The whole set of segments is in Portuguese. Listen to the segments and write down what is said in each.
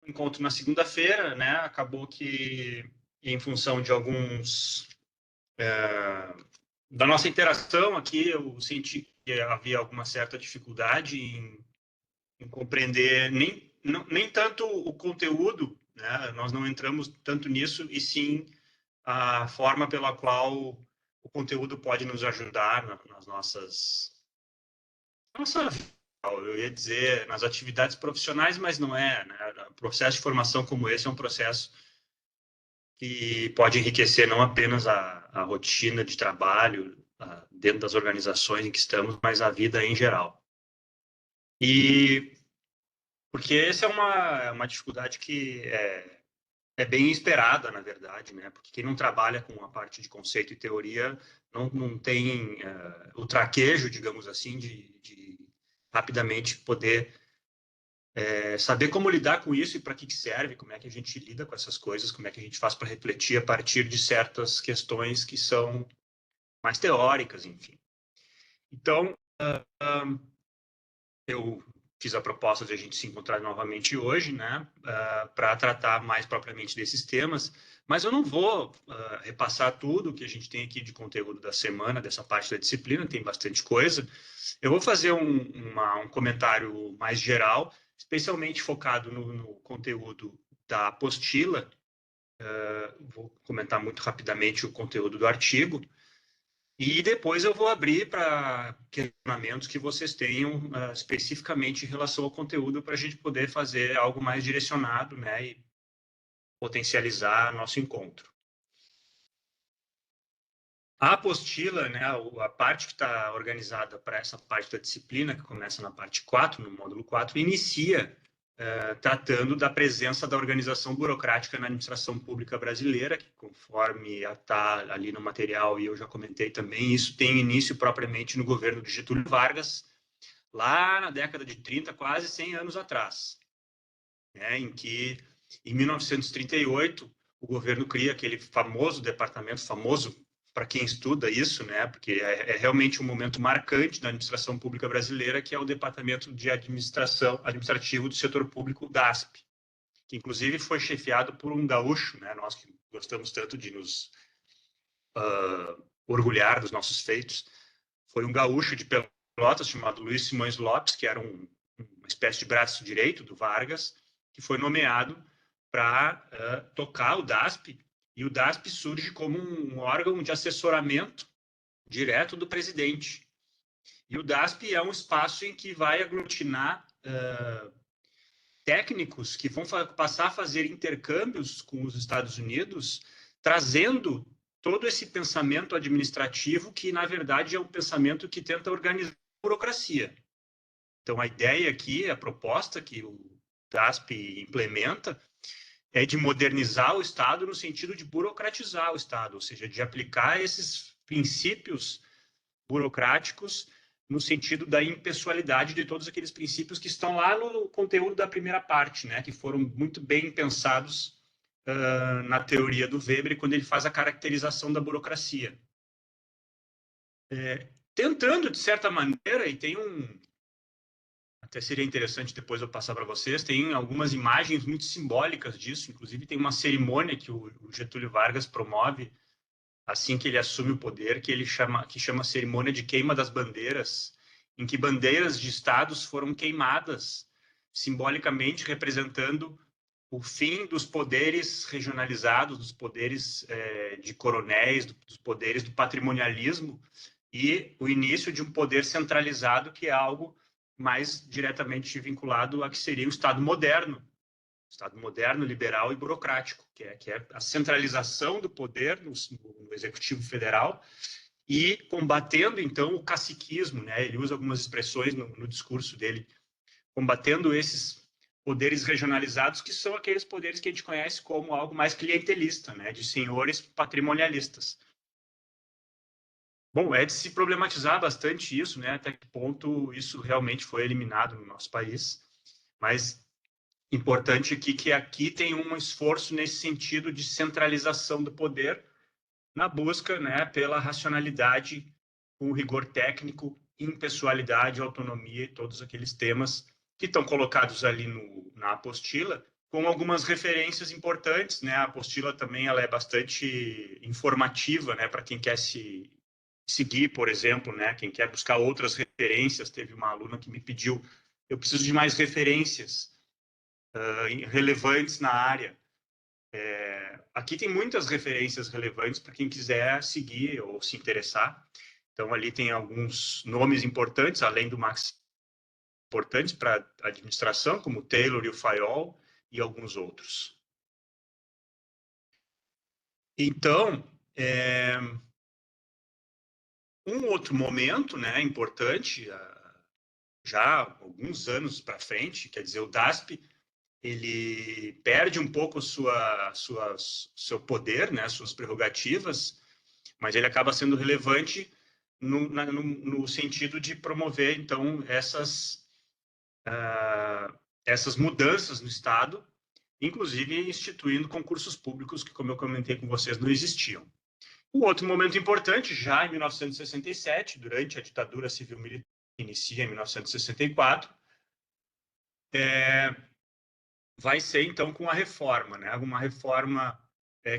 encontro na segunda-feira, né? Acabou que, em função de alguns da nossa interação aqui, eu senti que havia alguma certa dificuldade em compreender nem tanto o conteúdo, né? Nós não entramos tanto nisso, e sim a forma pela qual o conteúdo pode nos ajudar nas nossa vida. Eu ia dizer nas atividades profissionais, mas não é, né? O processo de formação como esse é um processo que pode enriquecer não apenas a rotina de trabalho dentro das organizações em que estamos, mas a vida em geral. E porque essa é uma dificuldade que é bem esperada, na verdade, né? Porque quem não trabalha com a parte de conceito e teoria não tem o traquejo, digamos assim, de rapidamente poder saber como lidar com isso e para que serve, como é que a gente lida com essas coisas, como é que a gente faz para refletir a partir de certas questões que são mais teóricas, enfim. Então, eu fiz a proposta de a gente se encontrar novamente hoje, né, para tratar mais propriamente desses temas, mas eu não vou repassar tudo que a gente tem aqui de conteúdo da semana, dessa parte da disciplina, tem bastante coisa. Eu vou fazer um comentário mais geral, especialmente focado no conteúdo da apostila. Vou comentar muito rapidamente o conteúdo do artigo, e depois eu vou abrir para questionamentos que vocês tenham especificamente em relação ao conteúdo, para a gente poder fazer algo mais direcionado, né, e potencializar nosso encontro. A apostila, né, a parte que está organizada para essa parte da disciplina, que começa na parte 4, no módulo 4, inicia tratando da presença da organização burocrática na administração pública brasileira, que conforme está ali no material, e eu já comentei também, isso tem início propriamente no governo de Getúlio Vargas, lá na década de 30, quase 100 anos atrás, né, em que, em 1938, o governo cria aquele famoso departamento, famoso para quem estuda isso, né, porque é realmente um momento marcante da administração pública brasileira, que é o Departamento de Administrativo do Setor Público, DASP, que inclusive foi chefiado por um gaúcho, né, nós que gostamos tanto de nos orgulhar dos nossos feitos. Foi um gaúcho de Pelotas chamado Luiz Simões Lopes, que era uma espécie de braço direito do Vargas, que foi nomeado para tocar o DASP, e o DASP surge como um órgão de assessoramento direto do presidente. E o DASP é um espaço em que vai aglutinar técnicos que vão passar a fazer intercâmbios com os Estados Unidos, trazendo todo esse pensamento administrativo que, na verdade, é um pensamento que tenta organizar a burocracia. Então, a ideia aqui, a proposta que o DASP implementa é de modernizar o Estado no sentido de burocratizar o Estado, ou seja, de aplicar esses princípios burocráticos no sentido da impessoalidade de todos aqueles princípios que estão lá no conteúdo da primeira parte, né, que foram muito bem pensados na teoria do Weber, quando ele faz a caracterização da burocracia. Tentando, de certa maneira, e tem até seria interessante depois eu passar para vocês, tem algumas imagens muito simbólicas disso, inclusive tem uma cerimônia que o Getúlio Vargas promove assim que ele assume o poder, que chama cerimônia de queima das bandeiras, em que bandeiras de estados foram queimadas, simbolicamente representando o fim dos poderes regionalizados, dos poderes de coronéis, dos poderes do patrimonialismo, e o início de um poder centralizado, que é algo mais diretamente vinculado a que seria o Estado moderno, liberal e burocrático, que é a centralização do poder no Executivo Federal, e combatendo, então, o caciquismo, né? Ele usa algumas expressões no discurso dele, combatendo esses poderes regionalizados, que são aqueles poderes que a gente conhece como algo mais clientelista, né? De senhores patrimonialistas. Bom, é de se problematizar bastante isso, né? Até que ponto isso realmente foi eliminado no nosso país, mas importante aqui que aqui tem um esforço nesse sentido de centralização do poder na busca, né, pela racionalidade, com rigor técnico, impessoalidade, autonomia e todos aqueles temas que estão colocados ali na apostila com algumas referências importantes, né? A apostila também ela é bastante informativa, né? Para quem quer se seguir, por exemplo, né? Quem quer buscar outras referências. Teve uma aluna que me pediu, eu preciso de mais referências relevantes na área. Aqui tem muitas referências relevantes para quem quiser seguir ou se interessar. Então, ali tem alguns nomes importantes, além do Max, importantes para a administração, como o Taylor e o Fayol, e alguns outros. Então, um outro momento, né, importante, já há alguns anos para frente, quer dizer, o DASP, ele perde um pouco seu poder, né, suas prerrogativas, mas ele acaba sendo relevante no sentido de promover, então, essas mudanças no Estado, inclusive instituindo concursos públicos que, como eu comentei com vocês, não existiam. Um outro momento importante, já em 1967, durante a ditadura civil-militar, que inicia em 1964, vai ser, então, com a reforma, né? Uma reforma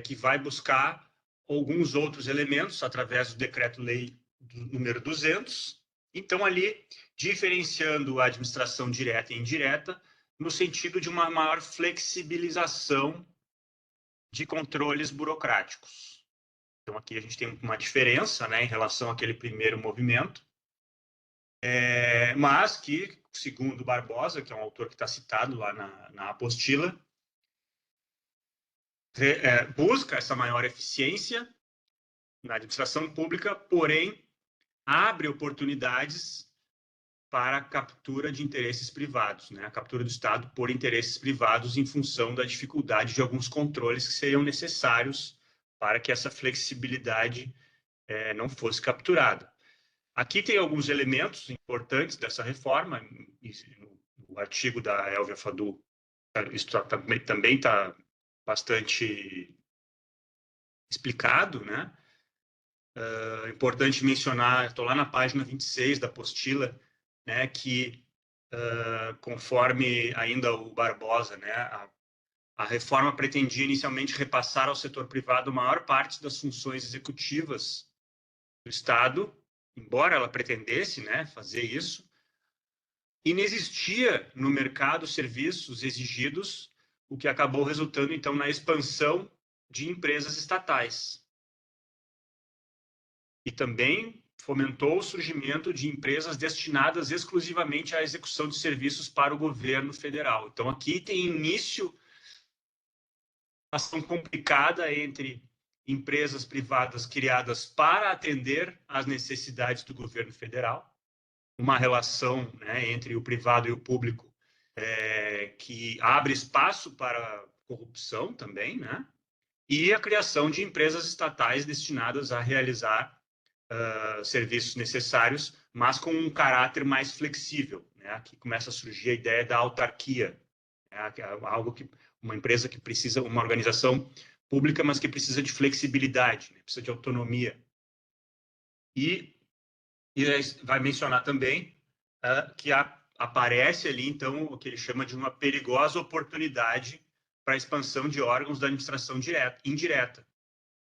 que vai buscar alguns outros elementos através do Decreto-Lei número 200. Então, ali, diferenciando a administração direta e indireta, no sentido de uma maior flexibilização de controles burocráticos. Então, aqui a gente tem uma diferença, né, em relação àquele primeiro movimento, mas que, segundo Barbosa, que é um autor que está citado lá na apostila, busca essa maior eficiência na administração pública, porém abre oportunidades para a captura de interesses privados, né? A captura do Estado por interesses privados em função da dificuldade de alguns controles que seriam necessários para que essa flexibilidade não fosse capturada. Aqui tem alguns elementos importantes dessa reforma, no artigo da Elvia Fadul, isso também está bastante explicado, né? É importante mencionar, estou lá na página 26 da apostila, né, que conforme ainda o Barbosa, né, a reforma pretendia inicialmente repassar ao setor privado a maior parte das funções executivas do Estado, embora ela pretendesse, né, fazer isso, inexistia no mercado serviços exigidos, o que acabou resultando, então, na expansão de empresas estatais. E também fomentou o surgimento de empresas destinadas exclusivamente à execução de serviços para o governo federal. Então, aqui tem início uma ação complicada entre empresas privadas criadas para atender às necessidades do governo federal, uma relação, né, entre o privado e o público que abre espaço para corrupção também, né? E a criação de empresas estatais destinadas a realizar serviços necessários, mas com um caráter mais flexível, né? Aqui começa a surgir a ideia da autarquia, né? Algo que uma empresa que precisa, uma organização pública, mas que precisa de flexibilidade, né? Precisa de autonomia. E vai mencionar também que aparece ali, então, o que ele chama de uma perigosa oportunidade para a expansão de órgãos da administração indireta,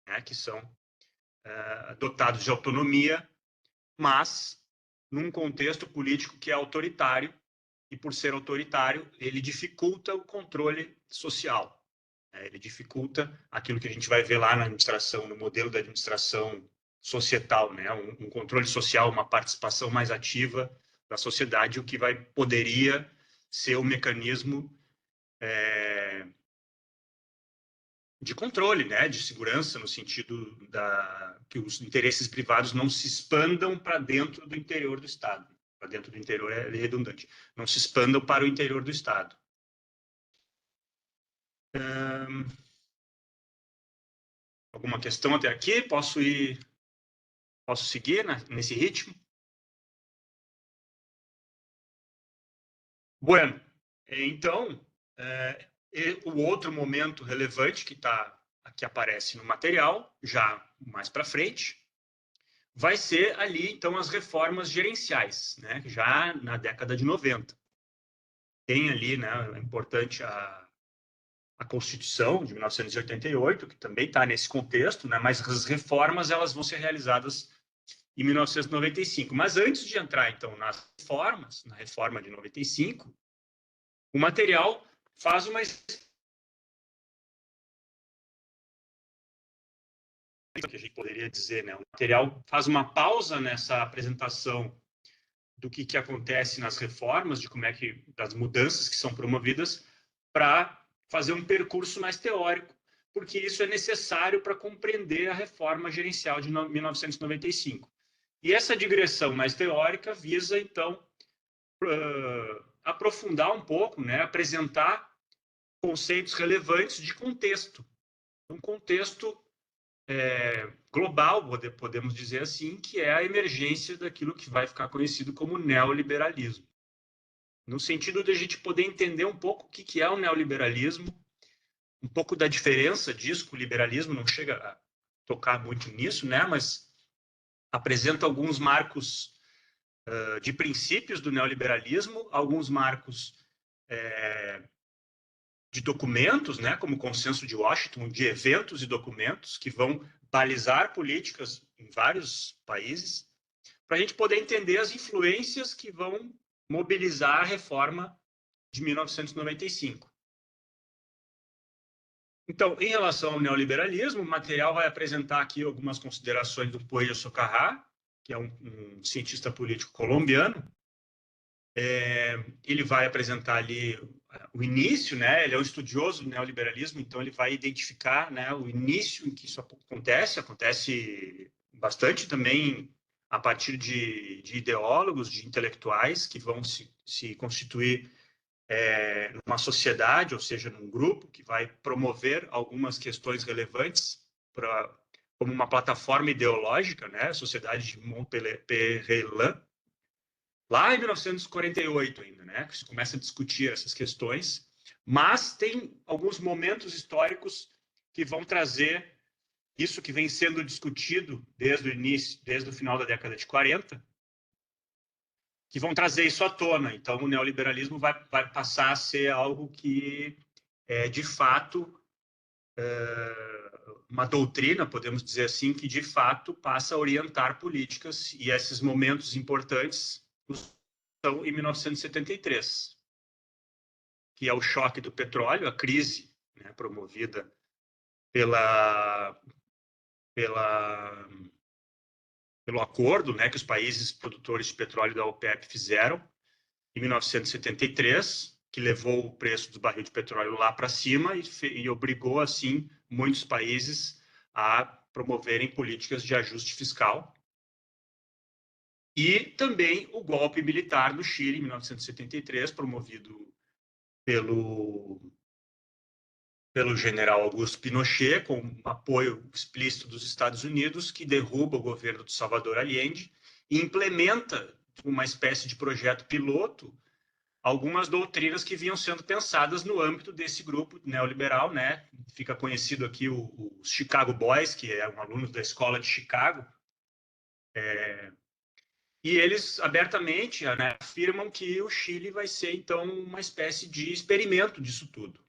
né? Que são dotados de autonomia, mas num contexto político que é autoritário, e por ser autoritário, ele dificulta o controle social. Ele dificulta aquilo que a gente vai ver lá na administração, no modelo da administração societal, né? Um controle social, uma participação mais ativa da sociedade, o que poderia ser o mecanismo de controle, né, de segurança, no sentido que os interesses privados não se expandam para dentro do interior do Estado. Para dentro do interior é redundante. Não se expandam para o interior do Estado. Alguma questão até aqui? Posso seguir nesse ritmo? Bueno, então, o outro momento relevante que aparece no material, já mais para frente, vai ser ali, então, as reformas gerenciais, né? Já na década de 90. Tem ali, né, é importante a Constituição de 1988, que também está nesse contexto, né? Mas as reformas elas vão ser realizadas em 1995. Mas antes de entrar, então, nas reformas, na reforma de 95, o material faz uma que a gente poderia dizer, né? O material faz uma pausa nessa apresentação do que acontece nas reformas, de como é que das mudanças que são promovidas, para fazer um percurso mais teórico, porque isso é necessário para compreender a reforma gerencial de 1995. E essa digressão mais teórica visa, então, aprofundar um pouco, né, apresentar conceitos relevantes de contexto. Um contexto global, podemos dizer assim, que é a emergência daquilo que vai ficar conhecido como neoliberalismo. No sentido de a gente poder entender um pouco o que é o neoliberalismo, um pouco da diferença disso, o liberalismo não chega a tocar muito nisso, né? Mas apresenta alguns marcos de princípios do neoliberalismo, alguns marcos de documentos, né, como o Consenso de Washington, de eventos e documentos que vão balizar políticas em vários países, para a gente poder entender as influências que vão mobilizar a reforma de 1995. Então, em relação ao neoliberalismo, o material vai apresentar aqui algumas considerações do Puello Socarrá, que é um cientista político colombiano. Ele vai apresentar ali o início, né? Ele é um estudioso do neoliberalismo, então ele vai identificar, né, o início em que isso acontece bastante também a partir de ideólogos, de intelectuais que vão se constituir numa sociedade, ou seja, num grupo que vai promover algumas questões relevantes como uma plataforma ideológica, né? A Sociedade de Montpellier, lá em 1948 ainda, né? Que se começa a discutir essas questões, mas tem alguns momentos históricos que vão trazer isso que vem sendo discutido desde o início, desde o final da década de 40, que vão trazer isso à tona. Então, o neoliberalismo vai passar a ser algo que de fato, uma doutrina, podemos dizer assim, que de fato passa a orientar políticas, e esses momentos importantes são em 1973, que é o choque do petróleo, a crise, né, promovida pelo acordo, né, que os países produtores de petróleo da OPEP fizeram em 1973, que levou o preço do barril de petróleo lá para cima e obrigou, assim, muitos países a promoverem políticas de ajuste fiscal. E também o golpe militar no Chile, em 1973, promovido pelo general Augusto Pinochet, com apoio explícito dos Estados Unidos, que derruba o governo de Salvador Allende e implementa uma espécie de projeto piloto algumas doutrinas que vinham sendo pensadas no âmbito desse grupo neoliberal, né? Fica conhecido aqui os Chicago Boys, que é um aluno da escola de Chicago, e eles abertamente, né, afirmam que o Chile vai ser, então, uma espécie de experimento disso tudo.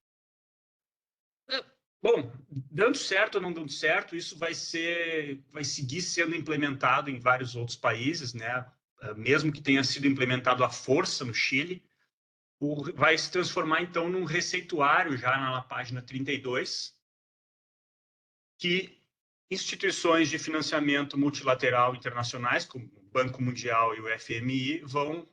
Bom, dando certo ou não dando certo, isso vai seguir sendo implementado em vários outros países, né? Mesmo que tenha sido implementado à força no Chile, vai se transformar, então, num receituário, já na página 32, que instituições de financiamento multilateral internacionais, como o Banco Mundial e o FMI, vão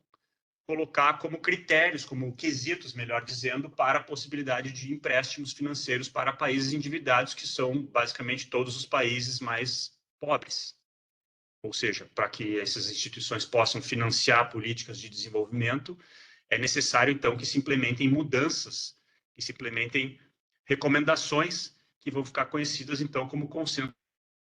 colocar como critérios, como quesitos, melhor dizendo, para a possibilidade de empréstimos financeiros para países endividados, que são basicamente todos os países mais pobres. Ou seja, para que essas instituições possam financiar políticas de desenvolvimento, é necessário, então, que se implementem mudanças, que se implementem recomendações que vão ficar conhecidas, então, como Consenso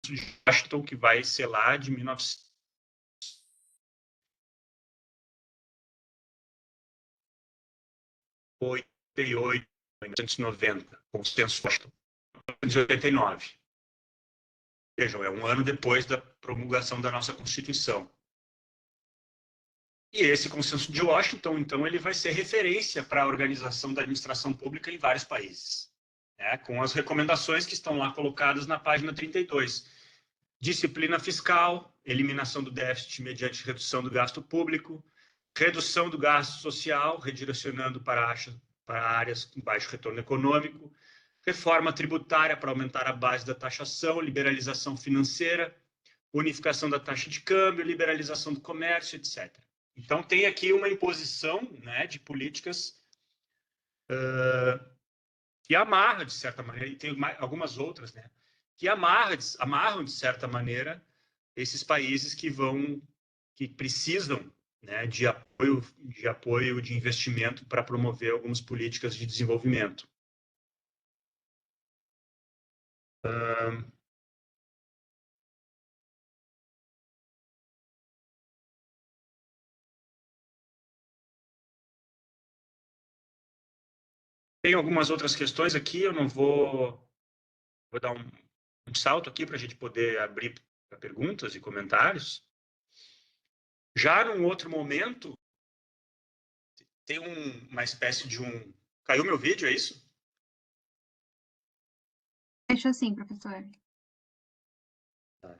de Washington, que vai ser lá de 1988, 1990, Consenso de Washington, 1989. Vejam, é um ano depois da promulgação da nossa Constituição. E esse Consenso de Washington, então, ele vai ser referência para a organização da administração pública em vários países. né, com as recomendações que estão lá colocadas na página 32. Disciplina fiscal, eliminação do déficit mediante redução do gasto público, redução do gasto social, redirecionando para áreas com baixo retorno econômico, reforma tributária para aumentar a base da taxação, liberalização financeira, unificação da taxa de câmbio, liberalização do comércio, etc. Então, tem aqui uma imposição, né, de políticas que amarra, de certa maneira, e tem algumas outras, né, que amarram, de certa maneira, esses países que precisam, né, de apoio de investimento para promover algumas políticas de desenvolvimento. Tem algumas outras questões aqui, eu não vou dar um salto aqui para a gente poder abrir para perguntas e comentários. Já num outro momento, tem uma espécie de um... Caiu meu vídeo, é isso? Deixa assim, professor.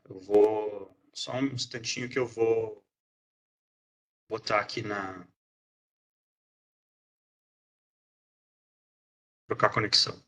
Eu vou... Só um instantinho que eu vou botar aqui trocar a conexão.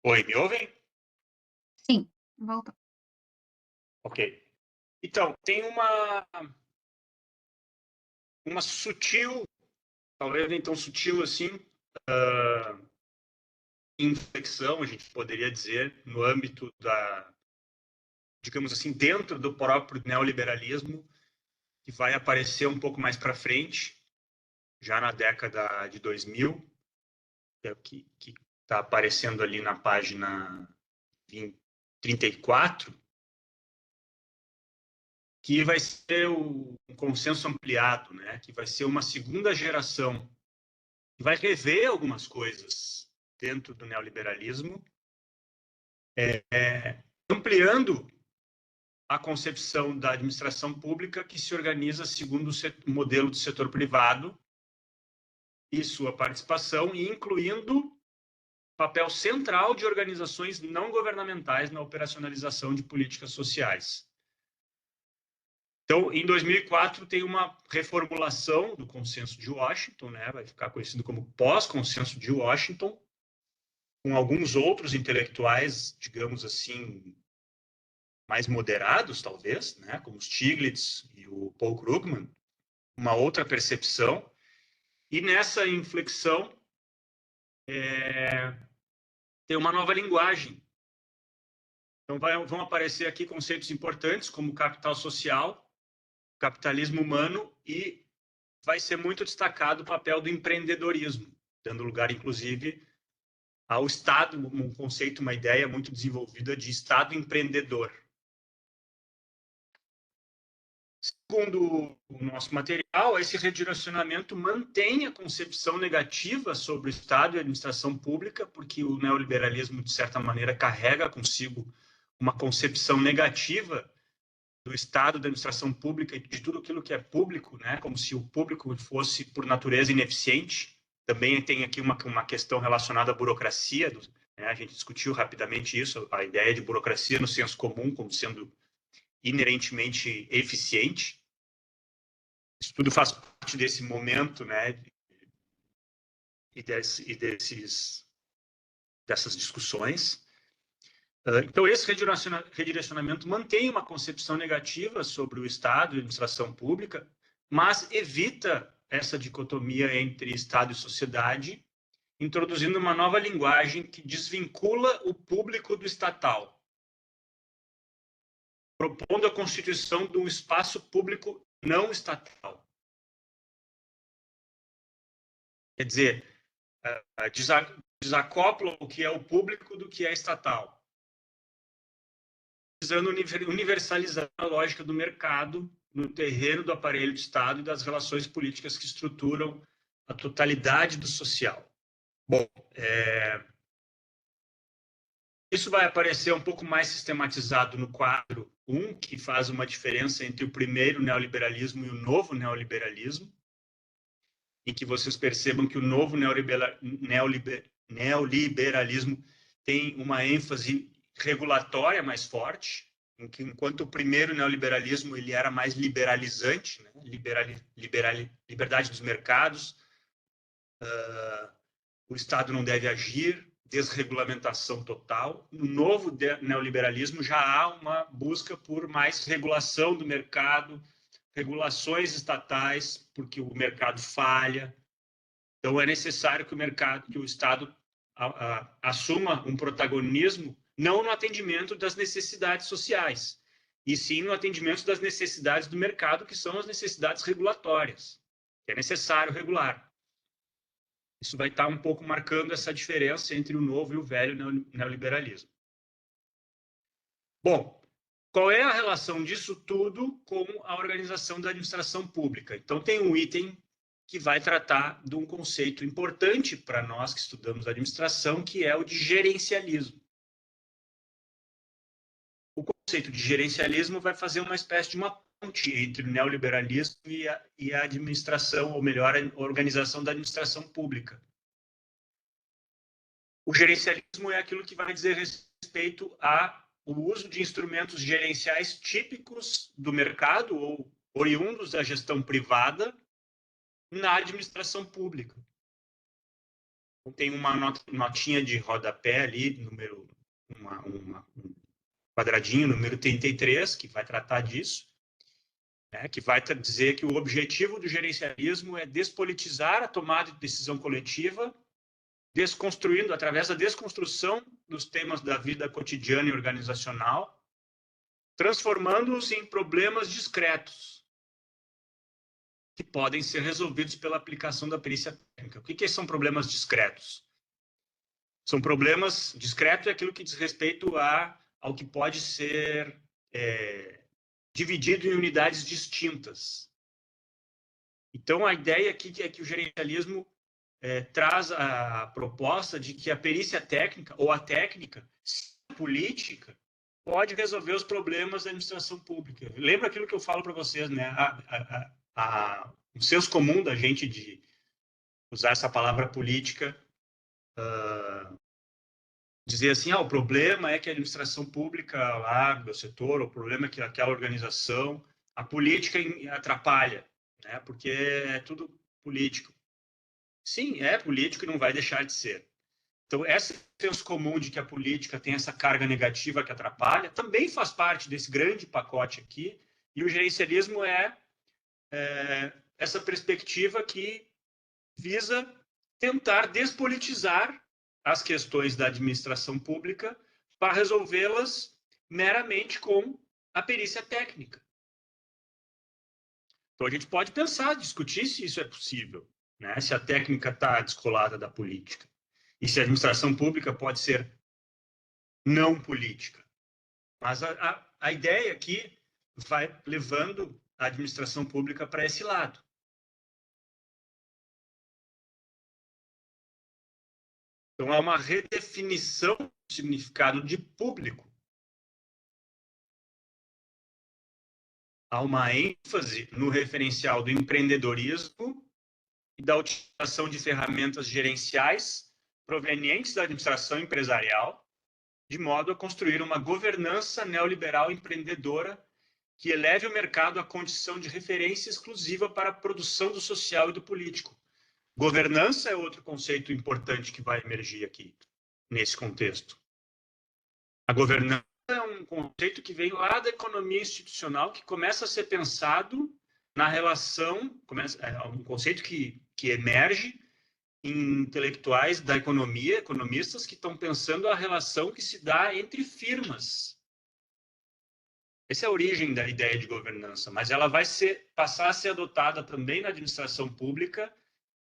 Oi, me ouvem? Sim, voltou. Ok. Então, tem uma sutil, talvez nem tão sutil assim, inflexão, a gente poderia dizer, no âmbito digamos assim, dentro do próprio neoliberalismo, que vai aparecer um pouco mais para frente, já na década de 2000, que é o que está aparecendo ali na página 34, que vai ser um consenso ampliado, né? Que vai ser uma segunda geração que vai rever algumas coisas dentro do neoliberalismo, ampliando a concepção da administração pública que se organiza segundo o modelo do setor privado e sua participação, e incluindo papel central de organizações não governamentais na operacionalização de políticas sociais. Então, em 2004, tem uma reformulação do Consenso de Washington, né? Vai ficar conhecido como pós-Consenso de Washington, com alguns outros intelectuais, digamos assim, mais moderados, talvez, né? Como os Stiglitz e o Paul Krugman, uma outra percepção. E nessa inflexão tem uma nova linguagem. Então, vão aparecer aqui conceitos importantes como capital social, capitalismo humano, e vai ser muito destacado o papel do empreendedorismo, dando lugar, inclusive, ao Estado, um conceito, uma ideia muito desenvolvida de Estado empreendedor. Segundo o nosso material, esse redirecionamento mantém a concepção negativa sobre o Estado e a administração pública, porque o neoliberalismo, de certa maneira, carrega consigo uma concepção negativa do Estado, da administração pública e de tudo aquilo que é público, né? Como se o público fosse, por natureza, ineficiente. Também tem aqui uma questão relacionada à burocracia, né? A gente discutiu rapidamente isso, a ideia de burocracia no senso comum como sendo inerentemente eficiente. Isso tudo faz parte desse momento, né? Dessas discussões. Então, esse redirecionamento mantém uma concepção negativa sobre o Estado e a administração pública, mas evita essa dicotomia entre Estado e sociedade, introduzindo uma nova linguagem que desvincula o público do estatal, propondo a constituição de um espaço público não estatal. Quer dizer, desacopla o que é o público do que é estatal, precisando universalizar a lógica do mercado no terreno do aparelho de Estado e das relações políticas que estruturam a totalidade do social. Bom, isso vai aparecer um pouco mais sistematizado no quadro 1, que faz uma diferença entre o primeiro neoliberalismo e o novo neoliberalismo, em que vocês percebam que o novo neoliberalismo tem uma ênfase regulatória mais forte, em que, enquanto o primeiro neoliberalismo ele era mais liberalizante, né? Liberdade dos mercados, o Estado não deve agir, desregulamentação total. No novo neoliberalismo já há uma busca por mais regulação do mercado, regulações estatais, porque o mercado falha. Então é necessário que o Estado assuma um protagonismo não no atendimento das necessidades sociais, e sim no atendimento das necessidades do mercado, que são as necessidades regulatórias, que é necessário regular. Isso vai estar um pouco marcando essa diferença entre o novo e o velho neoliberalismo. Bom, qual é a relação disso tudo com a organização da administração pública? Então, tem um item que vai tratar de um conceito importante para nós que estudamos administração, que é o de gerencialismo. O conceito de gerencialismo vai fazer uma espécie de uma ponte entre o neoliberalismo e a administração, ou melhor, a organização da administração pública. O gerencialismo é aquilo que vai dizer respeito ao uso de instrumentos gerenciais típicos do mercado ou oriundos da gestão privada na administração pública. Então, tem uma notinha de rodapé ali, um quadradinho, número 33, que vai tratar disso, né, que vai dizer que o objetivo do gerencialismo é despolitizar a tomada de decisão coletiva, desconstruindo, através da desconstrução dos temas da vida cotidiana e organizacional, transformando-os em problemas discretos, que podem ser resolvidos pela aplicação da perícia técnica. O que são problemas discretos? São problemas... Discreto é aquilo que diz respeito ao que pode ser dividido em unidades distintas. Então, a ideia aqui é que o gerencialismo traz a proposta de que a perícia técnica, ou a técnica, a política, pode resolver os problemas da administração pública. Lembra aquilo que eu falo para vocês, né? O senso comum da gente de usar essa palavra política, dizer assim, o problema é que a administração pública lá do setor, o problema é que aquela organização, a política atrapalha, né? Porque é tudo político. Sim, é político e não vai deixar de ser. Então, esse senso comum de que a política tem essa carga negativa que atrapalha também faz parte desse grande pacote aqui, e o gerencialismo é essa perspectiva que visa tentar despolitizar as questões da administração pública para resolvê-las meramente com a perícia técnica. Então, a gente pode pensar, discutir se isso é possível, né? Se a técnica está descolada da política. E se a administração pública pode ser não política. Mas a ideia aqui vai levando a administração pública para esse lado. Então, há uma redefinição do significado de público. Há uma ênfase no referencial do empreendedorismo e da utilização de ferramentas gerenciais provenientes da administração empresarial, de modo a construir uma governança neoliberal empreendedora que eleve o mercado à condição de referência exclusiva para a produção do social e do político. Governança é outro conceito importante que vai emergir aqui, nesse contexto. A governança é um conceito que vem lá da economia institucional, que começa a ser pensado na relação, é um conceito que emerge em intelectuais da economia, economistas que estão pensando a relação que se dá entre firmas. Essa é a origem da ideia de governança, mas ela vai passar a ser adotada também na administração pública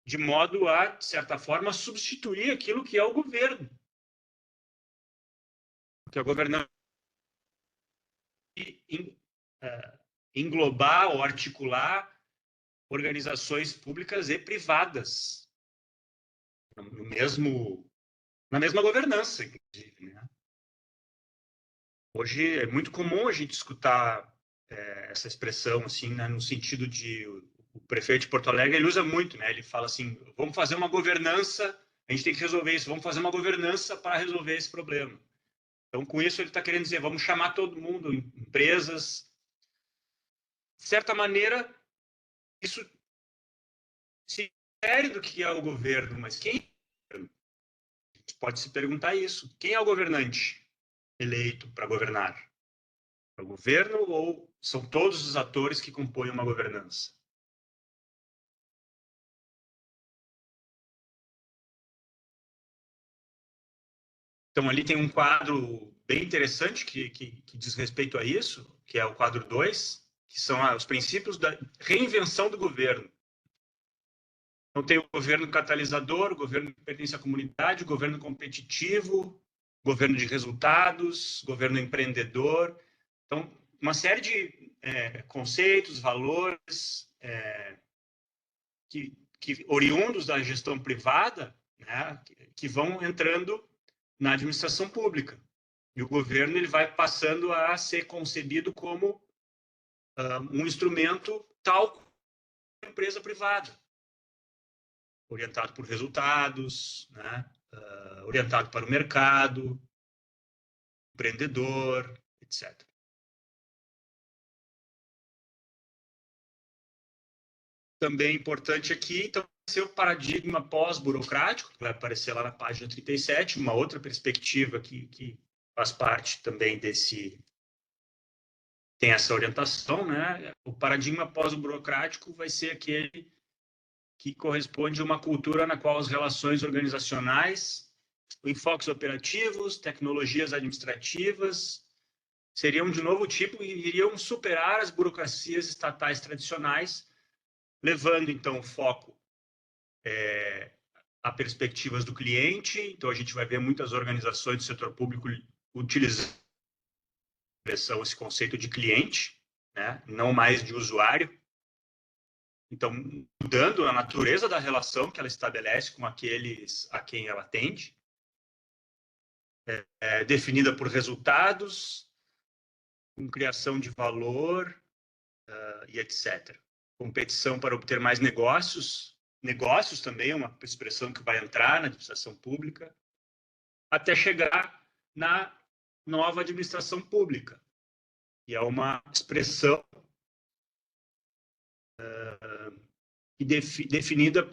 de modo a, de certa forma, substituir aquilo que é o governo. Porque a governança englobar ou articular organizações públicas e privadas na mesma governança, inclusive, né? Hoje é muito comum a gente escutar essa expressão assim, né, no sentido de o prefeito de Porto Alegre ele usa muito, né? Ele fala assim: vamos fazer uma governança, a gente tem que resolver isso, vamos fazer uma governança para resolver esse problema. Então, com isso ele está querendo dizer, vamos chamar todo mundo, empresas. De certa maneira, isso se refere do que é o governo, mas quem pode se perguntar isso? Quem é o governante eleito para governar? É o governo ou são todos os atores que compõem uma governança? Então, ali tem um quadro bem interessante que diz respeito a isso, que é o quadro 2, que são os princípios da reinvenção do governo. Então, tem o governo catalisador, o governo que pertence à comunidade, o governo competitivo, governo de resultados, governo empreendedor. Então, uma série de conceitos, valores que oriundos da gestão privada, né, que vão entrando na administração pública. E o governo ele vai passando a ser concebido como um instrumento tal como a empresa privada, orientado por resultados, né, orientado para o mercado, empreendedor, etc. Também importante aqui, então, ser o paradigma pós-burocrático, que vai aparecer lá na página 37, uma outra perspectiva que faz parte também tem essa orientação, né? O paradigma pós-burocrático vai ser aquele que corresponde a uma cultura na qual as relações organizacionais, enfoques operativos, tecnologias administrativas, seriam de novo tipo e iriam superar as burocracias estatais tradicionais, levando, então, o foco a perspectivas do cliente. Então, a gente vai ver muitas organizações do setor público utilizando esse conceito de cliente, né? Não mais de usuário. Então, mudando a natureza da relação que ela estabelece com aqueles a quem ela atende, definida por resultados, com criação de valor e etc. Competição para obter mais negócios. Negócios também é uma expressão que vai entrar na administração pública, até chegar na nova administração pública, que é uma expressão definida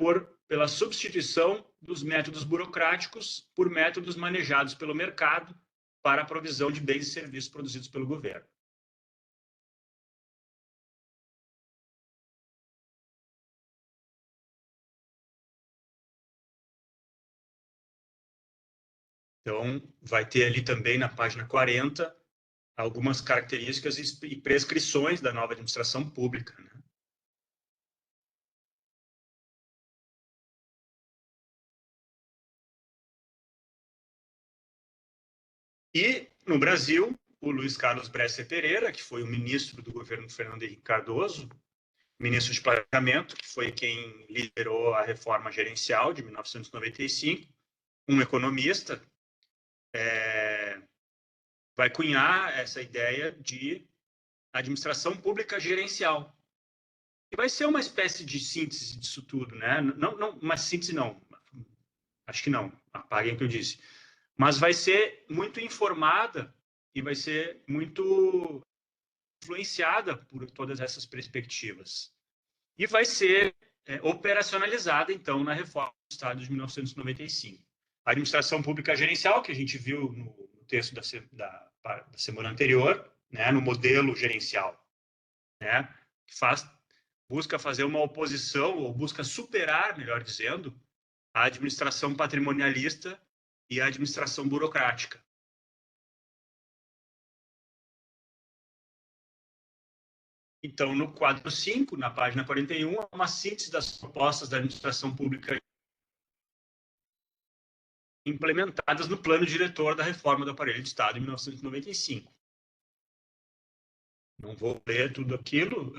pela substituição dos métodos burocráticos por métodos manejados pelo mercado para a provisão de bens e serviços produzidos pelo governo. Então, vai ter ali também na página 40 algumas características e prescrições da nova administração pública, né? E, no Brasil, o Luiz Carlos Bresser Pereira, que foi o ministro do governo Fernando Henrique Cardoso, ministro de Planejamento, que foi quem liderou a reforma gerencial de 1995, um economista, vai cunhar essa ideia de administração pública gerencial. E vai ser uma espécie de síntese disso tudo, né? Não, uma síntese não, acho que não, apaguem o que eu disse. Mas vai ser muito informada e vai ser muito influenciada por todas essas perspectivas. E vai ser operacionalizada, então, na reforma do Estado de 1995. A administração pública gerencial, que a gente viu no texto da semana anterior, né, no modelo gerencial, né, que busca fazer uma oposição, ou busca superar, melhor dizendo, a administração patrimonialista e a administração burocrática. Então, no quadro 5, na página 41, há uma síntese das propostas da administração pública implementadas no plano diretor da reforma do aparelho de Estado em 1995. Não vou ler tudo aquilo,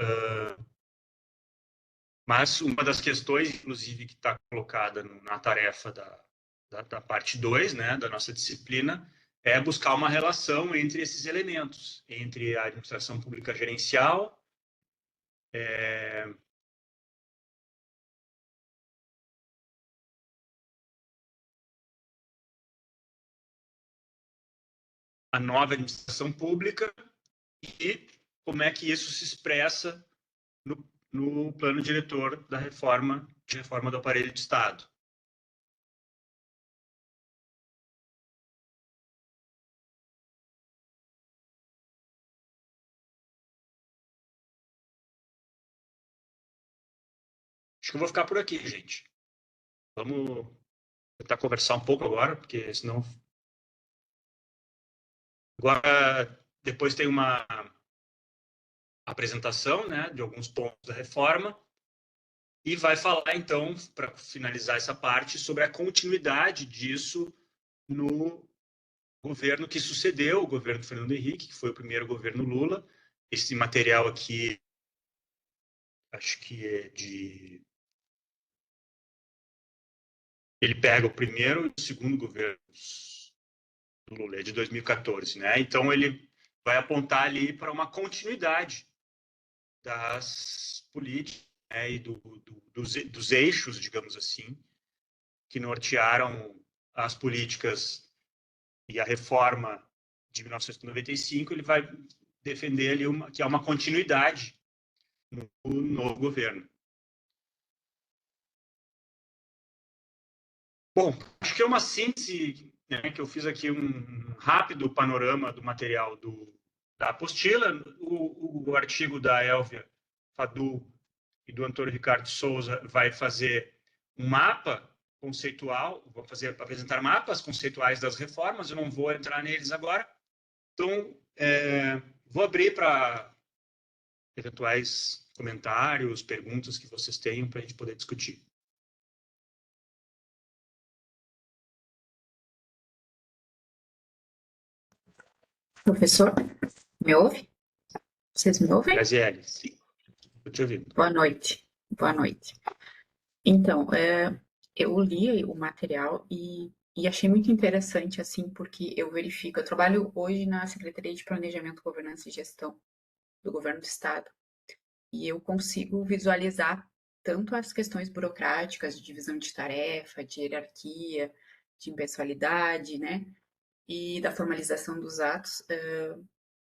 mas uma das questões, inclusive, que está colocada na tarefa da parte 2, né, da nossa disciplina, é buscar uma relação entre esses elementos, entre a administração pública gerencial, a nova administração pública e como é que isso se expressa no plano diretor da reforma do aparelho de Estado. Acho que eu vou ficar por aqui, gente. Vamos tentar conversar um pouco agora, porque senão... Agora, depois tem uma apresentação, né, de alguns pontos da reforma e vai falar, então, para finalizar essa parte, sobre a continuidade disso no governo que sucedeu o governo Fernando Henrique, que foi o primeiro governo Lula. Esse material aqui, acho que é de... Ele pega o primeiro e o segundo governo do Lula, é de 2014, né? Então, ele vai apontar ali para uma continuidade das políticas, né, e dos eixos, digamos assim, que nortearam as políticas e a reforma de 1995. Ele vai defender ali que há uma continuidade no novo governo. Bom, acho que é uma síntese, né, que eu fiz aqui um rápido panorama do material da apostila. O artigo da Elvia Fadu e do Antônio Ricardo Souza vai fazer um mapa conceitual, vou apresentar mapas conceituais das reformas. Eu não vou entrar neles agora. Então, vou abrir para eventuais comentários, perguntas que vocês tenham para a gente poder discutir. Professor, me ouve? Vocês me ouvem? Graziele, sim, estou te ouvindo. Boa noite. Boa noite. Então, eu li o material e achei muito interessante, assim, porque eu trabalho hoje na Secretaria de Planejamento, Governança e Gestão do Governo do Estado, e eu consigo visualizar tanto as questões burocráticas de divisão de tarefa, de hierarquia, de impessoalidade, né, e da formalização dos atos.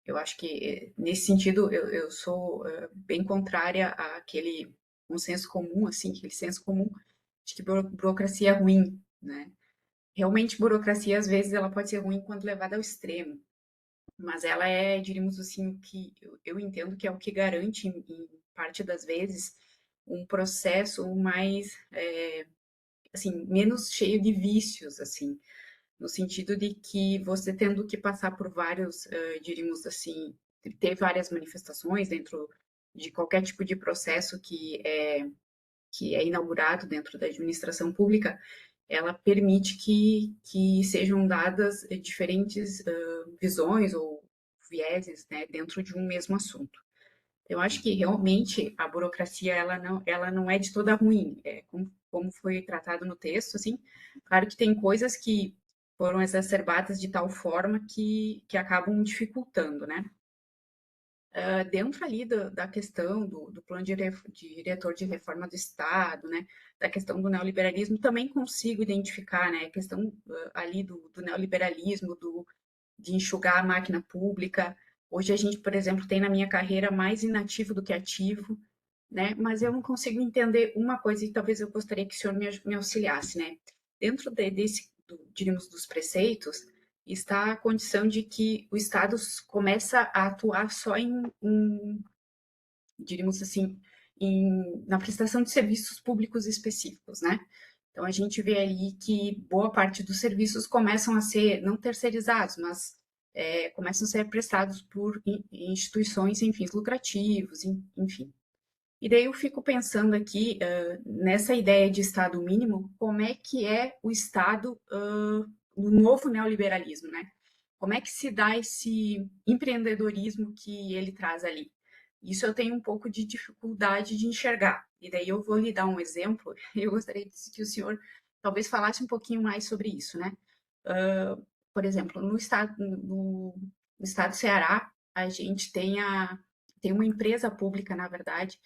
Eu acho que, nesse sentido, eu sou bem contrária àquele um senso comum, assim, aquele senso comum de que burocracia é ruim, né? Realmente, burocracia, às vezes, ela pode ser ruim quando levada ao extremo, mas ela é, diríamos assim, o que eu entendo que é o que garante, em parte das vezes, um processo mais, assim, menos cheio de vícios, assim, no sentido de que você tendo que passar por vários, diríamos assim, ter várias manifestações dentro de qualquer tipo de processo que é inaugurado dentro da administração pública, ela permite que sejam dadas diferentes visões ou vieses, né, dentro de um mesmo assunto. Eu acho que realmente a burocracia ela não é de toda ruim, como foi tratado no texto, assim. Claro que tem coisas que foram exacerbadas de tal forma que acabam dificultando, né? Dentro ali da questão do plano diretor de reforma do Estado, né, da questão do neoliberalismo, também consigo identificar, né, a questão ali do neoliberalismo, de enxugar a máquina pública. Hoje a gente, por exemplo, tem na minha carreira mais inativo do que ativo, né, mas eu não consigo entender uma coisa e talvez eu gostaria que o senhor me auxiliasse, né. Dentro diríamos, dos preceitos, está a condição de que o Estado começa a atuar só diríamos assim, na prestação de serviços públicos específicos, né? Então, a gente vê ali que boa parte dos serviços começam a ser, não terceirizados, mas começam a ser prestados por instituições sem fins lucrativos, enfim. E daí eu fico pensando aqui, nessa ideia de Estado mínimo, como é que é o Estado no novo neoliberalismo, né? Como é que se dá esse empreendedorismo que ele traz ali? Isso eu tenho um pouco de dificuldade de enxergar. E daí eu vou lhe dar um exemplo. Eu gostaria que o senhor talvez falasse um pouquinho mais sobre isso, né? Por exemplo, no estado do Ceará, a gente tem uma empresa pública, na verdade,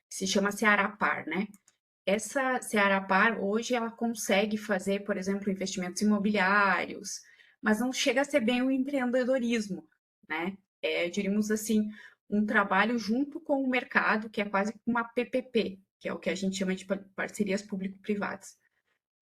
que se chama Cearapar, né? Essa Cearapar, hoje, ela consegue fazer, por exemplo, investimentos imobiliários, mas não chega a ser bem o empreendedorismo, né? Diríamos assim, um trabalho junto com o mercado, que é quase uma PPP, que é o que a gente chama de parcerias público-privadas.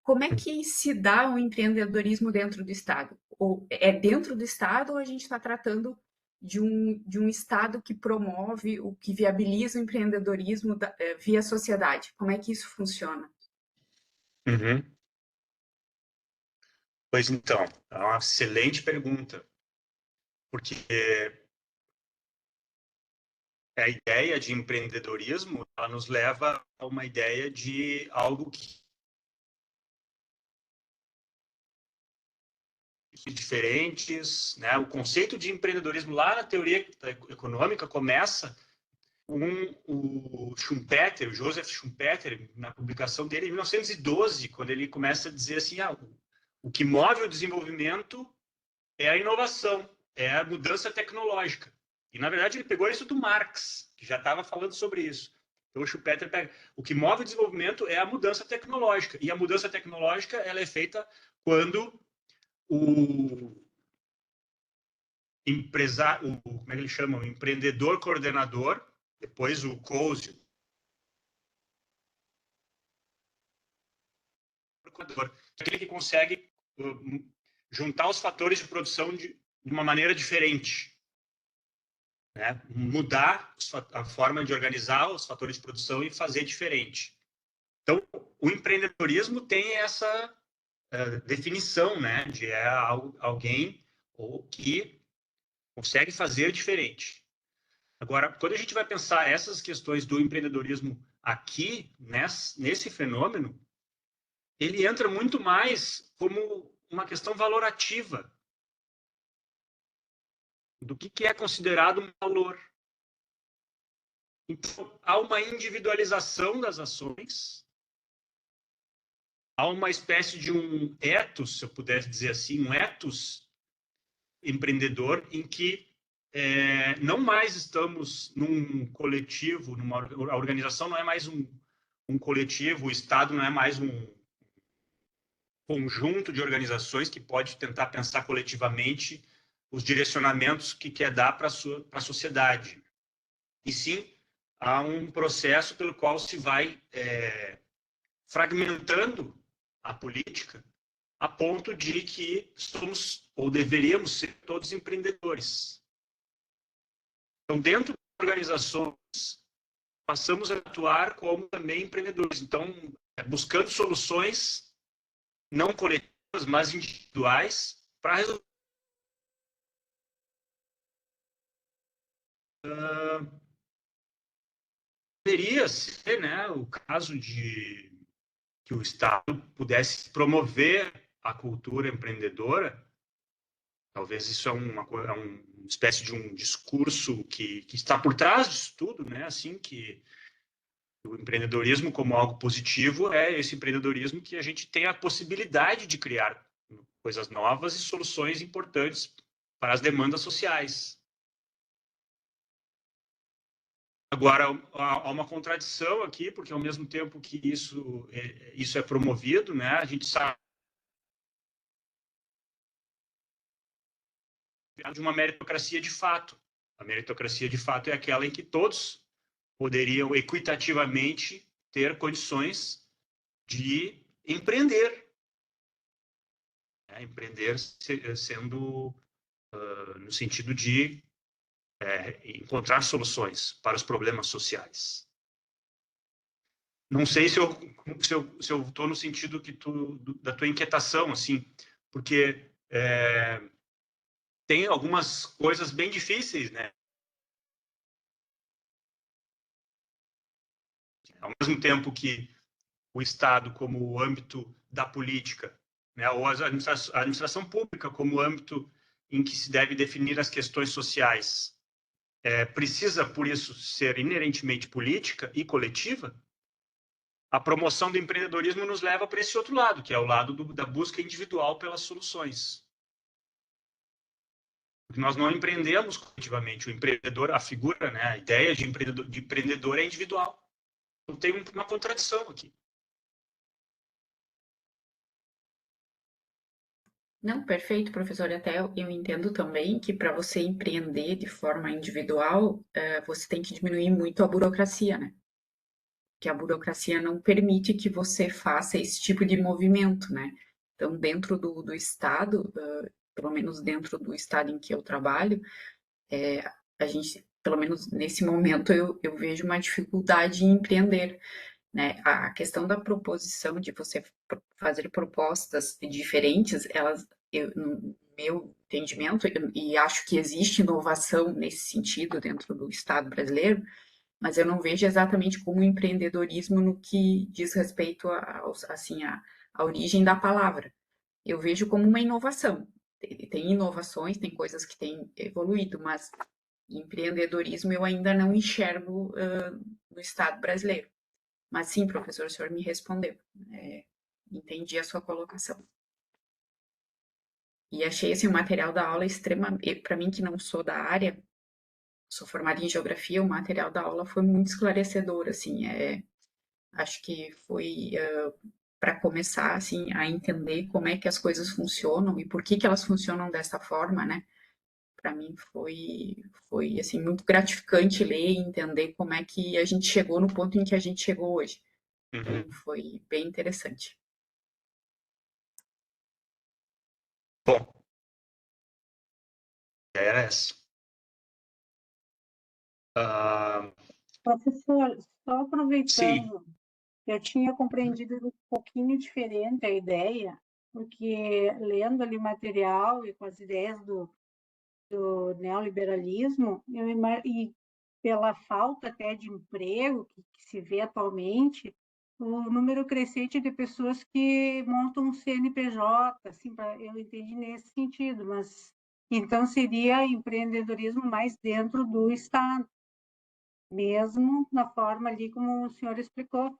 Como é que se dá o empreendedorismo dentro do Estado? Ou é dentro do Estado ou a gente está tratando de um Estado que promove, o que viabiliza o empreendedorismo via sociedade? Como é que isso funciona? Uhum. Pois então, é uma excelente pergunta, porque a ideia de empreendedorismo, ela nos leva a uma ideia de algo que diferentes, né? O conceito de empreendedorismo lá na teoria econômica começa com o Schumpeter, o Joseph Schumpeter, na publicação dele em 1912, quando ele começa a dizer assim, o que move o desenvolvimento é a inovação, é a mudança tecnológica. E, na verdade, ele pegou isso do Marx, que já estava falando sobre isso. Então, o Schumpeter pega... O que move o desenvolvimento é a mudança tecnológica. E a mudança tecnológica ela é feita quando o empresário, como é que ele chama? O empreendedor coordenador, depois o COSE, aquele que consegue juntar os fatores de produção de uma maneira diferente. Né? Mudar a forma de organizar os fatores de produção e fazer diferente. Então, o empreendedorismo tem essa definição, né, de alguém que consegue fazer diferente. Agora, quando a gente vai pensar essas questões do empreendedorismo aqui, nesse fenômeno, ele entra muito mais como uma questão valorativa do que é considerado um valor. Então, há uma individualização das ações, há uma espécie de um ethos, se eu pudesse dizer assim, um ethos empreendedor em que não mais estamos num coletivo, a organização não é mais um coletivo, o Estado não é mais um conjunto de organizações que pode tentar pensar coletivamente os direcionamentos que quer dar para a sociedade. E sim, há um processo pelo qual se vai fragmentando a política a ponto de que somos ou deveríamos ser todos empreendedores. Então, dentro das organizações, passamos a atuar como também empreendedores. Então, buscando soluções não coletivas, mas individuais para resolver. Poderia ser, né, o caso de que o Estado pudesse promover a cultura empreendedora. Talvez isso é uma espécie de um discurso que está por trás disso tudo, né? Assim que o empreendedorismo como algo positivo é esse empreendedorismo que a gente tem a possibilidade de criar coisas novas e soluções importantes para as demandas sociais. Agora, há uma contradição aqui, porque ao mesmo tempo que isso é promovido, né, a gente sabe de uma meritocracia de fato. A meritocracia de fato é aquela em que todos poderiam equitativamente ter condições de empreender. Né? Empreender sendo no sentido de encontrar soluções para os problemas sociais. Não sei se eu estou no sentido da tua inquietação, assim, porque tem algumas coisas bem difíceis, né? Ao mesmo tempo que o Estado como o âmbito da política, né, ou a administração pública como o âmbito em que se deve definir as questões sociais, precisa, por isso, ser inerentemente política e coletiva, a promoção do empreendedorismo nos leva para esse outro lado, que é o lado da busca individual pelas soluções. Porque nós não empreendemos coletivamente. O empreendedor, a figura, né, a ideia de empreendedor é individual. Então tem uma contradição aqui. Não, perfeito, professor. Até eu entendo também que para você empreender de forma individual, você tem que diminuir muito a burocracia, né? Que a burocracia não permite que você faça esse tipo de movimento, né? Então, dentro do Estado, pelo menos dentro do Estado em que eu trabalho, a gente, pelo menos nesse momento, eu vejo uma dificuldade em empreender, né? A questão da proposição, de você fazer propostas diferentes, elas, no meu entendimento, e acho que existe inovação nesse sentido dentro do Estado brasileiro, mas eu não vejo exatamente como empreendedorismo no que diz respeito assim, a origem da palavra. Eu vejo como uma inovação. Tem inovações, tem coisas que têm evoluído, mas empreendedorismo eu ainda não enxergo no Estado brasileiro. Mas sim, professor, o senhor me respondeu. Entendi a sua colocação. E achei assim, o material da aula extremamente, para mim que não sou da área, sou formada em geografia, o material da aula foi muito esclarecedor, assim, acho que foi para começar, assim, a entender como é que as coisas funcionam e por que elas funcionam dessa forma, né? Para mim foi assim muito gratificante ler e entender como é que a gente chegou no ponto em que a gente chegou hoje. Então foi bem interessante. Bom, era essa. Professor, só Sim. aproveitando, eu tinha compreendido um pouquinho diferente a ideia, porque lendo ali o material e com as ideias do neoliberalismo, e pela falta até de emprego que se vê atualmente, o número crescente de pessoas que montam um CNPJ, assim, eu entendi nesse sentido, mas então seria empreendedorismo mais dentro do Estado, mesmo na forma ali como o senhor explicou,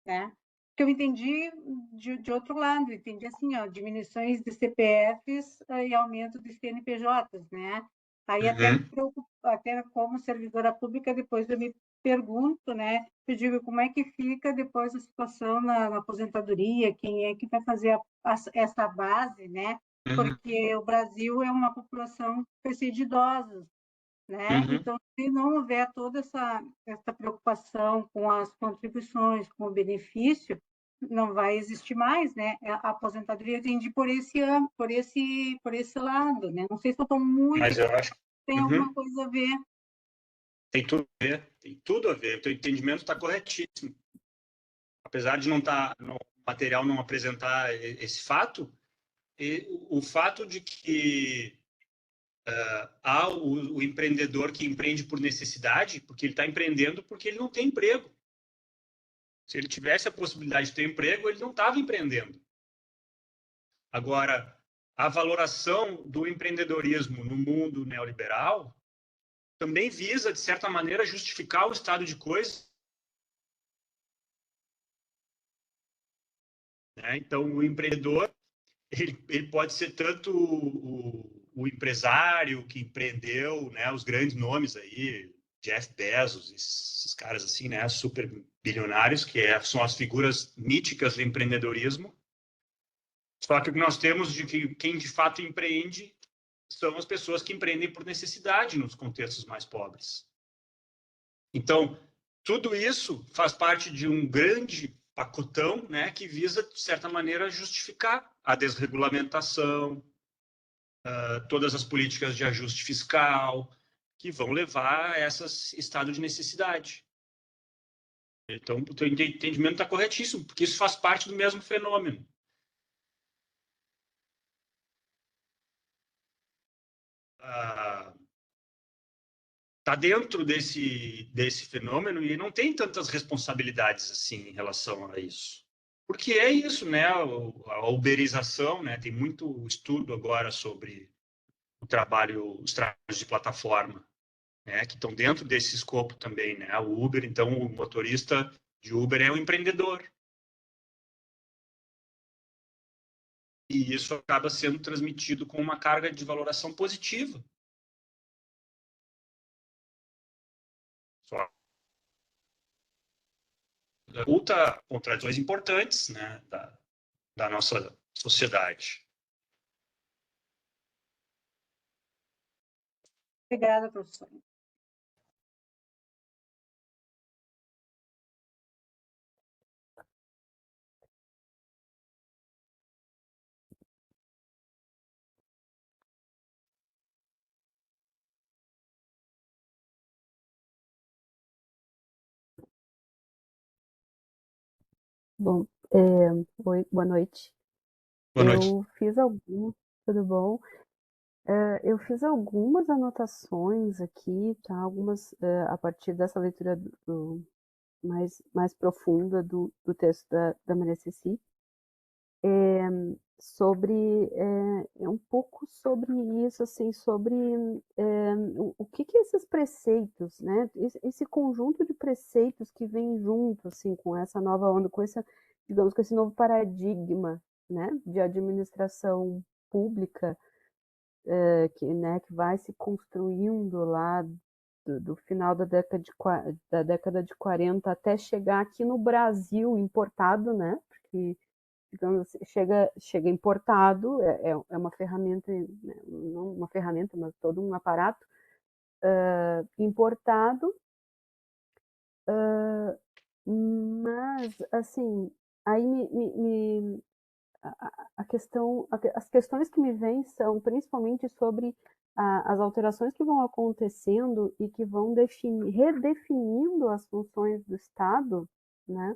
né? Que eu entendi de outro lado, entendi assim, ó, diminuições de CPFs e aumento de CNPJs, né? Aí até me preocupo, até como servidora pública, depois eu me pergunto, né? Eu digo, como é que fica depois a situação na aposentadoria, quem é que vai fazer essa base, né? Porque o Brasil é uma população que precisa de idosos, né? Então, se não houver toda essa preocupação com as contribuições, com o benefício, não vai existir mais, né? A aposentadoria tende por esse lado, né? Não sei se eu estou muito, mas eu acho que tem alguma coisa a ver. tem tudo a ver, tem tudo a ver. O teu entendimento está corretíssimo. Apesar de o material não apresentar esse fato, o fato de que há o empreendedor que empreende por necessidade, porque ele está empreendendo porque ele não tem emprego. Se ele tivesse a possibilidade de ter emprego, ele não estava empreendendo. Agora, a valoração do empreendedorismo no mundo neoliberal também visa, de certa maneira, justificar o estado de coisas. Né? Então, o empreendedor ele pode ser tanto o empresário que empreendeu, né, os grandes nomes aí, Jeff Bezos, esses caras assim, né, super bilionários, que são as figuras míticas do empreendedorismo. Só que o que nós temos de que quem de fato empreende são as pessoas que empreendem por necessidade nos contextos mais pobres. Então, tudo isso faz parte de um grande pacotão, né, que visa, de certa maneira, justificar a desregulamentação, todas as políticas de ajuste fiscal, que vão levar a esse estado de necessidade. Então, o teu entendimento está corretíssimo, porque isso faz parte do mesmo fenômeno. tá dentro desse fenômeno e não tem tantas responsabilidades assim em relação a isso. Porque é isso, né? A uberização, né? Tem muito estudo agora sobre os trabalhos de plataforma, né? Que estão dentro desse escopo também, né? O Uber, então, o motorista de Uber é um empreendedor. E isso acaba sendo transmitido com uma carga de valoração positiva. Só oculta contradições importantes, né, da nossa sociedade. Obrigada, professora. Bom, oi, boa noite. Boa noite. Tudo bom? Eu fiz algumas anotações aqui, tá? Algumas a partir dessa leitura mais profunda do texto da Maria Ceci, sobre um pouco sobre isso, assim, sobre o que esses preceitos, né? Esse conjunto de preceitos que vem junto, assim, com essa nova onda, digamos, com esse novo paradigma, né, de administração pública, que vai se construindo lá do final da década de 40 até chegar aqui no Brasil importado, né? Porque, digamos assim, chega importado, é uma ferramenta, né? Não uma ferramenta, mas todo um aparato importado, mas, assim, aí as questões que me vêm são principalmente sobre as alterações que vão acontecendo e que vão redefinindo as funções do Estado, né?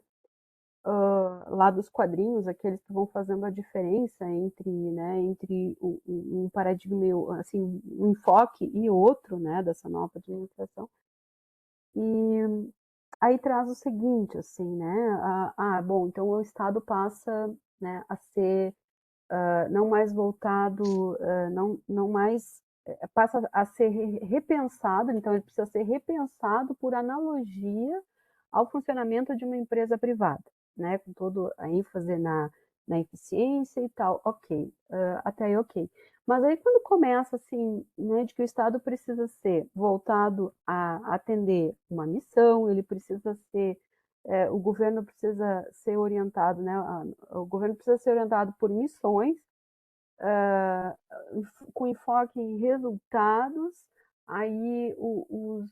Lá dos quadrinhos, aqueles que vão fazendo a diferença entre um paradigma, assim, um enfoque e outro, né, dessa nova administração. E aí traz o seguinte, assim, né? Bom, então o Estado passa, né, a ser não mais voltado, não mais passa a ser repensado, então ele precisa ser repensado por analogia ao funcionamento de uma empresa privada, né? Com toda a ênfase na eficiência e tal, ok, até aí ok. Mas aí quando começa assim, né, de que o Estado precisa ser voltado a atender uma missão, ele precisa ser o governo precisa ser orientado, né? O governo precisa ser orientado por missões com enfoque em resultados. Aí os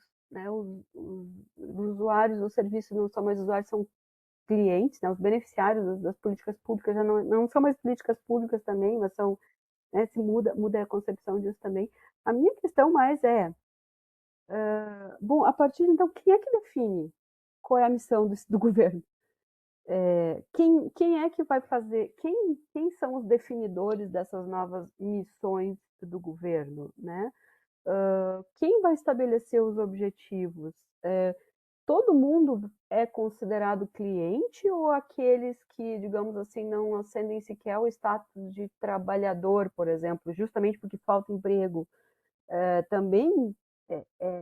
usuários do serviço não são mais usuários, são clientes, né? Os beneficiários das políticas públicas já não são mais políticas públicas também, mas são, né, se muda a concepção disso também. A minha questão mais bom, a partir de então, quem é que define qual é a missão do governo? Quem é que vai fazer? Quem são os definidores dessas novas missões do governo, né? Quem vai estabelecer os objetivos? Todo mundo é considerado cliente ou aqueles que, digamos assim, não ascendem sequer o status de trabalhador, por exemplo, justamente porque falta emprego, também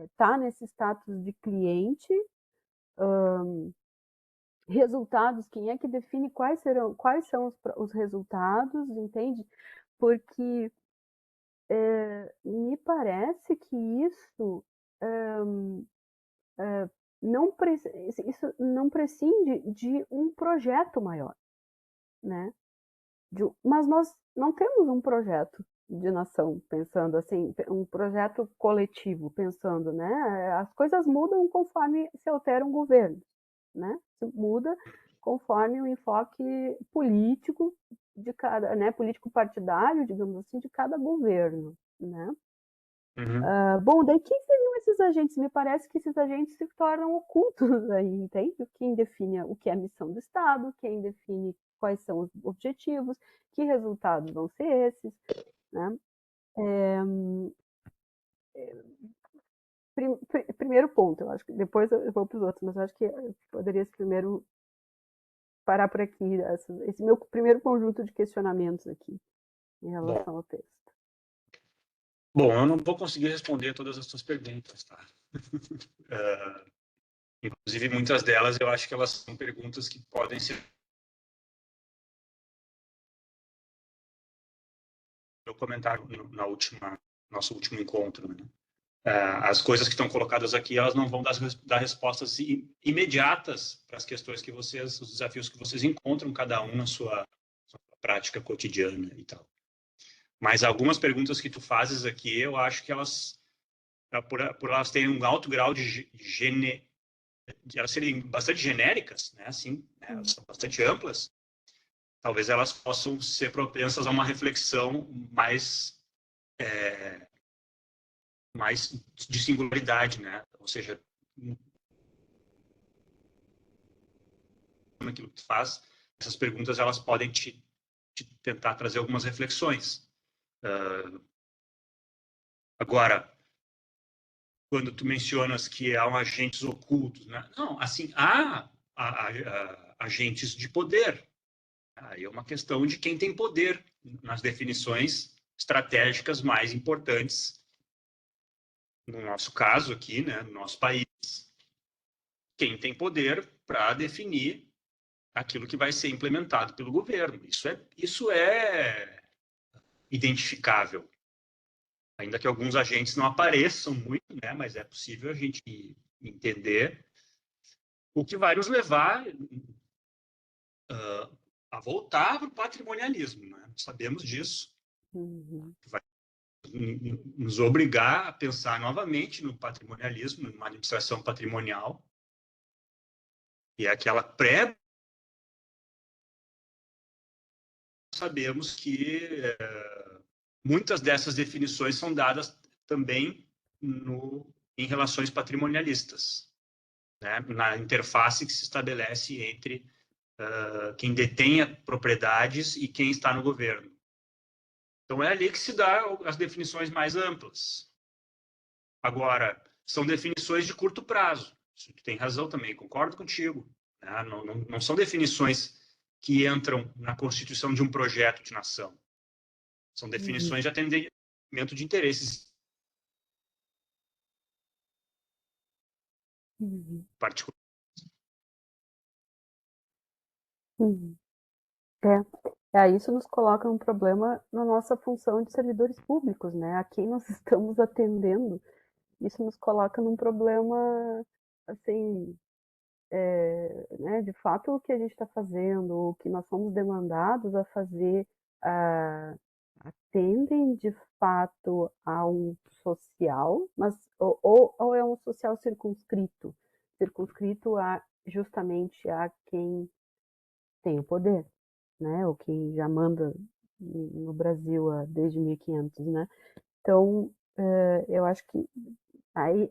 está nesse status de cliente? Resultados, quem é que define quais são os resultados, entende? Porque me parece que isso isso não prescinde de um projeto maior, né? Mas nós não temos um projeto de nação, pensando assim, um projeto coletivo, pensando, né? As coisas mudam conforme se altera um governo, né? Se muda conforme o enfoque político de cada, né? Político partidário, digamos assim, de cada governo, né? Bom, daí quem seriam esses agentes? Me parece que esses agentes se tornam ocultos aí, entende? Quem define o que é a missão do Estado, quem define quais são os objetivos, que resultados vão ser esses, né? primeiro ponto, eu acho que depois eu vou para os outros, mas eu acho que eu poderia primeiro parar por aqui, esse meu primeiro conjunto de questionamentos aqui em relação ao texto. Bom, eu não vou conseguir responder todas as suas perguntas, tá? Inclusive, muitas delas eu acho que elas são perguntas que podem ser. Eu comentar na nosso último encontro, né? As coisas que estão colocadas aqui, elas não vão dar respostas imediatas para as questões que os desafios que vocês encontram, cada um na sua prática cotidiana e tal. Mas algumas perguntas que tu fazes aqui, eu acho que elas, por elas terem um alto grau de elas serem bastante genéricas, né? Assim, né? Elas são bastante amplas, talvez elas possam ser propensas a uma reflexão mais de singularidade, né? Ou seja, naquilo que tu faz, essas perguntas elas podem te tentar trazer algumas reflexões. Agora, quando tu mencionas que há agentes ocultos, né? Não, assim, há agentes de poder. Aí é uma questão de quem tem poder nas definições estratégicas mais importantes, no nosso caso aqui, né, no nosso país. Quem tem poder para definir aquilo que vai ser implementado pelo governo. Isso é identificável. Ainda que alguns agentes não apareçam muito, né, mas é possível a gente entender, o que vai nos levar a voltar para o patrimonialismo. Né? Sabemos disso. Vai nos obrigar a pensar novamente no patrimonialismo, numa administração patrimonial, e aquela sabemos que muitas dessas definições são dadas também em relações patrimonialistas, né? Na interface que se estabelece entre quem detenha propriedades e quem está no governo. Então, é ali que se dá as definições mais amplas. Agora, são definições de curto prazo. Isso tu tem razão também, concordo contigo. Né? Não são definições que entram na constituição de um projeto de nação. São definições de atendimento de interesses particulares. Isso nos coloca um problema na nossa função de servidores públicos, né? A quem nós estamos atendendo. Isso nos coloca num problema, assim, né? De fato, o que a gente está fazendo, o que nós somos demandados a fazer, atendem de fato a um social, mas ou é um social circunscrito justamente a quem tem o poder, né? O que já manda no Brasil desde 1500, né? Então, eu acho que aí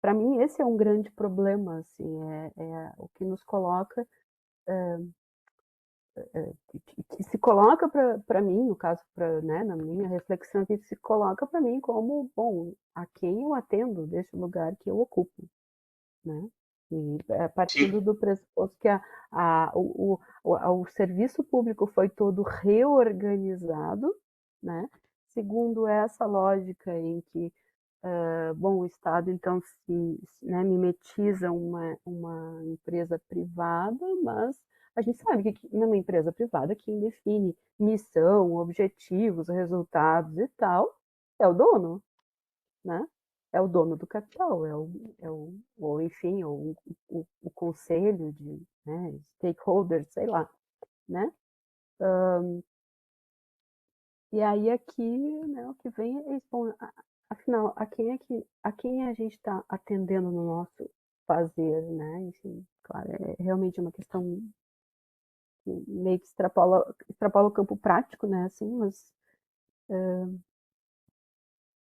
para mim esse é um grande problema, assim, é o que nos coloca, que se coloca para mim, no caso, né, na minha reflexão, que se coloca para mim como, bom, a quem eu atendo desse lugar que eu ocupo, né? E partindo do pressuposto que o serviço público foi todo reorganizado, né? Segundo essa lógica em que, bom, o Estado então né, mimetiza uma empresa privada, mas a gente sabe que numa empresa privada quem define missão, objetivos, resultados e tal é o dono, né? É o dono do capital, ou enfim, o conselho de, né, stakeholders, sei lá, né? E aí aqui, né, o que vem é, bom, afinal, a quem a gente está atendendo no nosso fazer, né? Enfim, claro, é realmente uma questão que meio que extrapola o campo prático, né? Assim,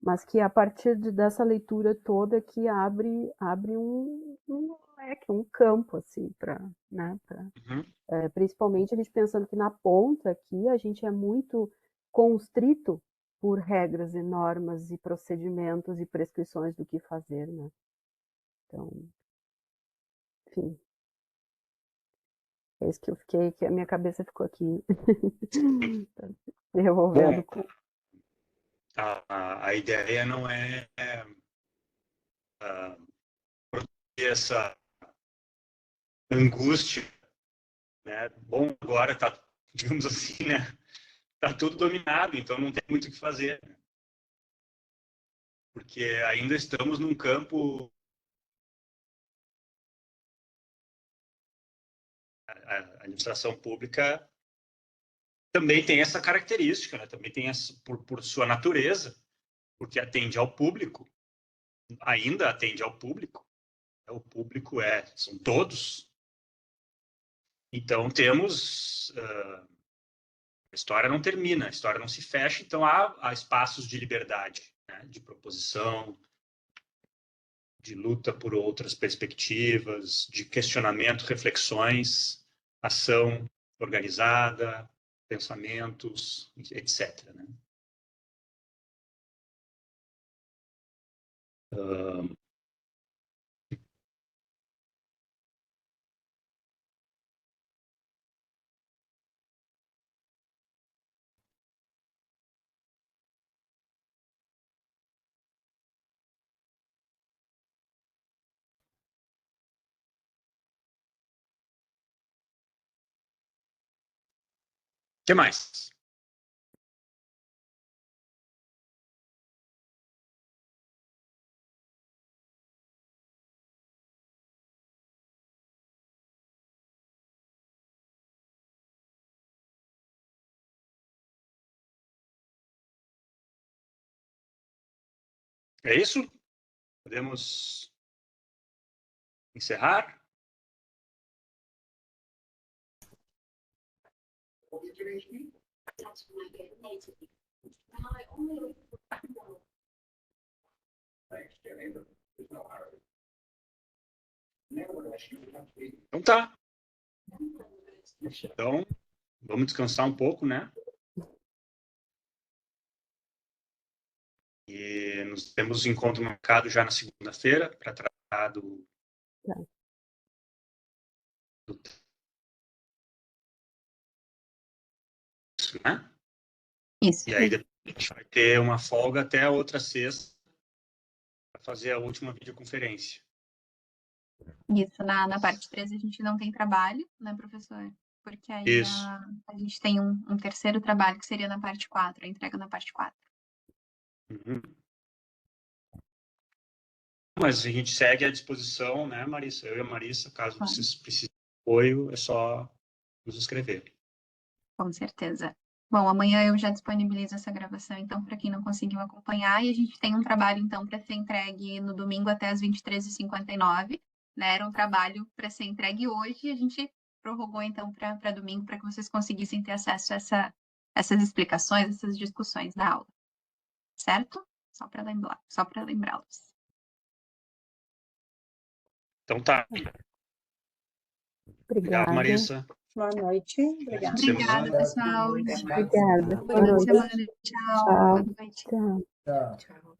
mas que a partir dessa leitura toda que abre um leque, um campo assim para, né, principalmente a gente pensando que na ponta aqui a gente é muito constrito por regras e normas e procedimentos e prescrições do que fazer, né? Então, enfim. É isso que eu fiquei, que a minha cabeça ficou aqui me revolvendo com. A ideia não é essa angústia, né? Bom, agora tá, digamos assim, né? Tá tudo dominado, então não tem muito o que fazer, porque ainda estamos num campo. A administração pública também tem essa característica, né? Também tem essa, por sua natureza, porque atende ao público, ainda atende ao público. O público são todos. Então temos a história não termina, a história não se fecha, então há espaços de liberdade, né? De proposição, de luta por outras perspectivas, de questionamento, reflexões, ação organizada, pensamentos, etc. Né? O que mais? É isso? Podemos encerrar? Então tá. Então, vamos descansar um pouco, né? E nos temos encontro marcado já na segunda-feira para tratar do isso, né? Isso. E aí depois a gente vai ter uma folga até a outra sexta para fazer a última videoconferência. Isso, na parte 3 a gente não tem trabalho, né, professor? Porque aí Isso. a gente tem um terceiro trabalho que seria na parte 4, a entrega na parte 4. Uhum. Mas a gente segue à disposição, né, Marissa? Eu e a Marissa, caso Claro. vocês precisem de apoio, é só nos escrever. Com certeza. Bom, amanhã eu já disponibilizo essa gravação, então, para quem não conseguiu acompanhar, e a gente tem um trabalho, então, para ser entregue no domingo até as 23h59, né? Era um trabalho para ser entregue hoje, e a gente prorrogou, então, para domingo, para que vocês conseguissem ter acesso a essas explicações, essas discussões da aula. Certo? Só para lembrá-los. Então tá. Obrigado, Obrigada. Marissa. Boa noite. Obrigada. Obrigada, pessoal. Obrigada. Boa noite. Tchau. Tchau. Boa noite. Tchau. Tchau.